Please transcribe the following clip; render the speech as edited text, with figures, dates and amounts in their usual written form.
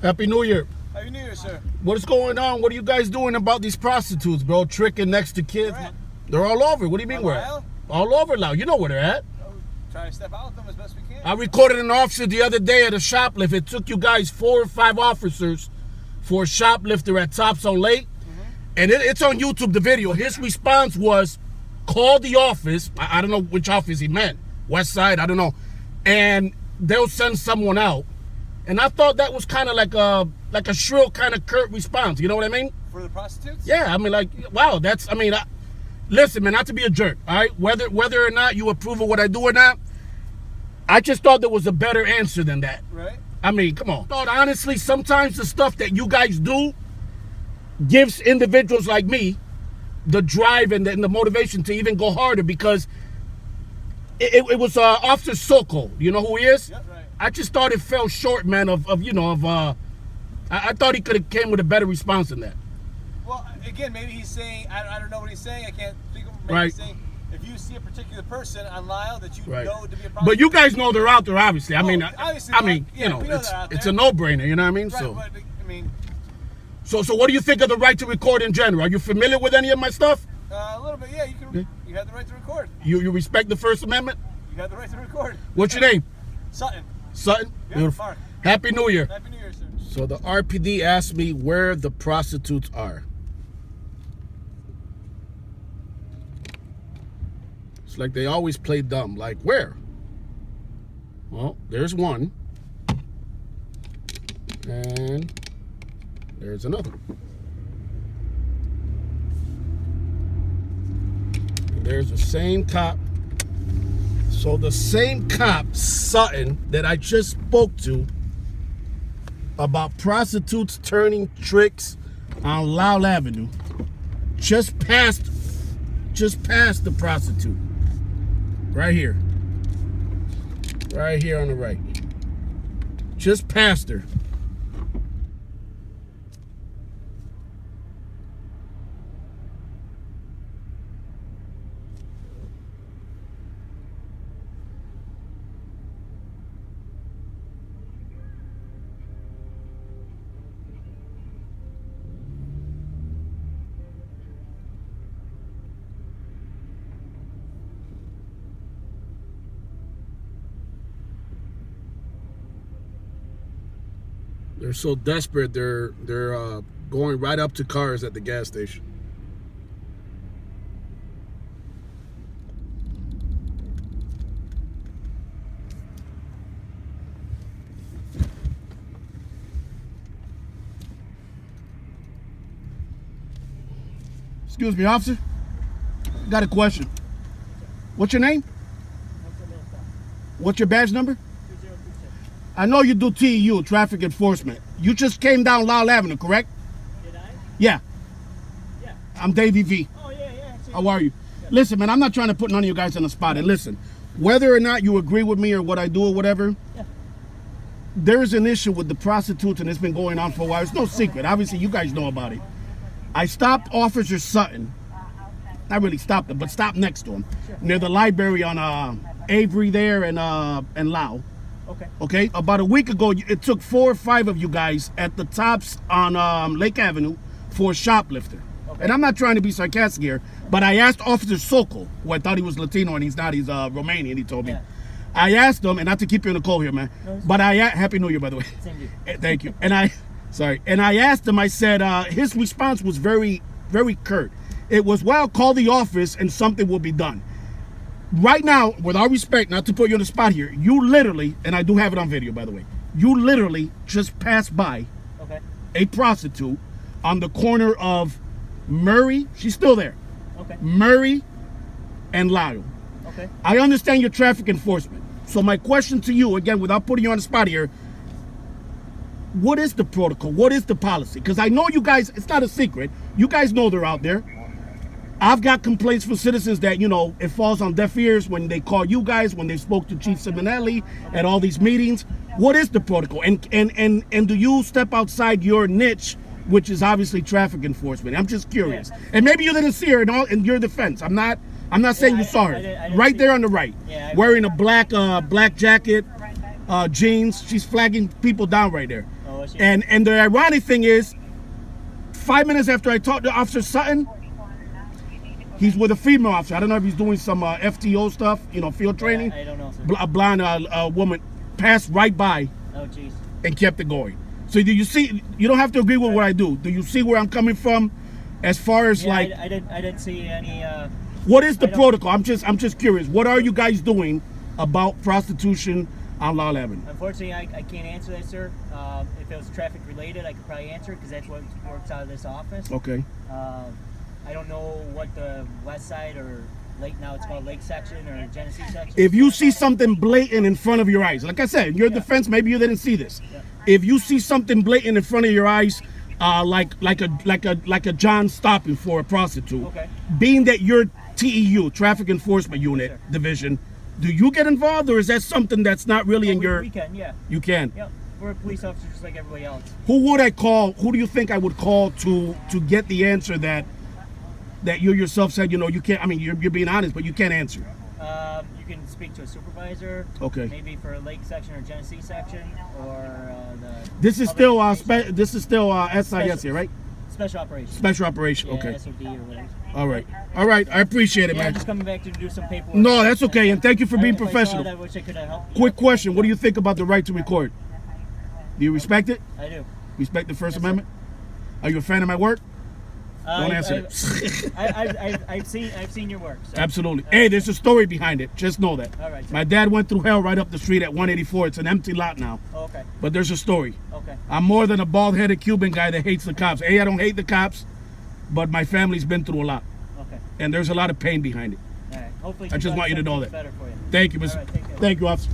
Happy New Year. Happy New Year, sir. What is going on? What are you guys doing about these prostitutes, bro? Tricking next to kids? Where at? They're all over. What do you mean where? All over now. You know where they're at. Trying to step out with them as best we can. I recorded an officer the other day at a shoplift. It took you guys 4 or 5 officers for a shoplifter at Tops on Lake. And it's on YouTube, the video. His response was, call the office. I don't know which office he meant. West Side, I don't know. And they'll send someone out. And I thought that was kind of like a shrill, kind of curt response. You know what I mean? For the prostitutes? Yeah, I mean, like, wow, that's, I mean, listen, man, not to be a jerk, all right? Whether or not you approve of what I do or not, I just thought there was a better answer than that. Right. I mean, come on. I thought, honestly, sometimes the stuff that you guys do gives individuals like me the drive and the motivation to even go harder, because it was Officer Sokol. You know who he is? Yep, right. I just thought it fell short, man, I thought he could have came with a better response than that. Well, again, maybe he's saying, I don't know what he's saying. I can't think of him. Maybe Right. he's saying, if you see a particular person on Lyle that you Right. know to be a prostitute. But you guys know they're out there, obviously. I mean, obviously, yeah, you know, we know they're out it's a there. no-brainer. You know what I mean? Right, So, but, I mean, so what do you think of the right to record in general? Are you familiar with any of my stuff? a little bit, yeah, you can. Yeah. You have the right to record. You respect the First Amendment? You have the right to record. What's your name? Sutton. Sutton? Yeah, Beautiful. Mark. Happy New Year. Happy New Year, sir. So the RPD asked me where the prostitutes are. It's like they always play dumb. Like, where? Well, there's one. And there's another. And there's the same cop. So the same cop, Sutton, that I just spoke to about prostitutes turning tricks on Lowell Avenue, just past the prostitute. Right here on the right, just past her. They're so desperate, they're going right up to cars at the gas station. Excuse me, officer. Got a question. What's your name? What's your badge number? I know you do TEU, traffic enforcement. You just came down Lowell Avenue, correct? Did I? Yeah. Yeah. I'm Davy V. Oh, yeah. How are you? Listen, man, I'm not trying to put none of you guys on the spot. And listen, whether or not you agree with me or what I do or whatever, there is an issue with the prostitutes, and it's been going on for a while. It's no secret. Obviously, you guys know about it. I stopped Officer Sutton. Not really stopped him, but stopped next to him. Near the library on Avery there and Lowell. Okay. About a week ago, it took 4 or 5 of you guys at the Tops on Lake Avenue for a shoplifter. Okay. And I'm not trying to be sarcastic here, but I asked Officer Sokol, who I thought he was Latino, and he's not. He's Romanian, he told me. Yeah. I asked him, and not to keep you in the cold here, man, but Happy New Year, by the way. Same to you. Thank you. And I asked him, I said, his response was very, very curt. It was, well, call the office and something will be done. Right now, with all respect, not to put you on the spot here, you literally, and I do have it on video, by the way, you literally just passed by a prostitute on the corner of Murray, she's still there, Murray and Lyle. I understand your traffic enforcement. So my question to you, again, without putting you on the spot here, what is the protocol? What is the policy? Because I know you guys, it's not a secret, you guys know they're out there. I've got complaints from citizens that, you know, it falls on deaf ears when they call you guys, when they spoke to Chief Simonelli at all these meetings. What is the protocol? And do you step outside your niche, which is obviously traffic enforcement? I'm just curious. And maybe you didn't see her in your defense. I'm not saying you saw her. I didn't right see there her. on the right. Yeah, wearing a black jacket, jeans. She's flagging people down right there. Oh, is she? And the ironic thing is, 5 minutes after I talked to Officer Sutton, he's with a female officer. I don't know if he's doing some FTO stuff, field training. I don't know, sir. A blind woman passed right by Oh, jeez. and kept it going. So do you see? You don't have to agree with what I do. Do you see where I'm coming from, as far as Yeah, like? I didn't see any. What is the I don't- protocol? I'm just curious. What are you guys doing about prostitution on Law 11? Unfortunately, I can't answer that, sir. If it was traffic related, I could probably answer it because that's what works out of this office. Okay. I don't know what the west side or lake, now it's called Lake section or Genesee section. If you see something blatant in front of your eyes, like I said, in your defense, maybe you didn't see this. Yeah. If you see something blatant in front of your eyes, like a John stopping for a prostitute, Okay. being that you're TEU, Traffic Enforcement Unit Sure. Division, do you get involved, or is that something that's not really in your? We can, yeah. You can. Yep. We're a police officer just like everybody else. Who would I call? Who do you think I would call to get the answer that you yourself said? You can't. I mean, you're being honest, but you can't answer. You can speak to a supervisor. Okay. Maybe for a Lake section or Genesee section or the. This is public still education. this is still SIS here, right? Special operations. Special operation. Yeah, Okay. SOD or whatever. All right. I appreciate it, Yeah, I'm man. just coming back to do some paperwork. No, that's okay, and thank you for being If I saw professional. it, I wish I could have helped. Quick question: what do you think about the right to record? Do you respect it? I do. Respect the First Yes, Amendment? Are you a fan of my work? Don't I- answer I- it. I've seen your work. So. Absolutely. Hey, there's a story behind it. Just know that. All right, sir. My dad went through hell right up the street at 184. It's an empty lot now, Oh, okay. but there's a story. Okay. I'm more than a bald-headed Cuban guy that hates the cops. I don't hate the cops, but my family's been through a lot, Okay. and there's a lot of pain behind it. All right. Hopefully. I just want you to know 2017 is that. Better for you. Thank you, All Mr. right, take care. Thank you, officer.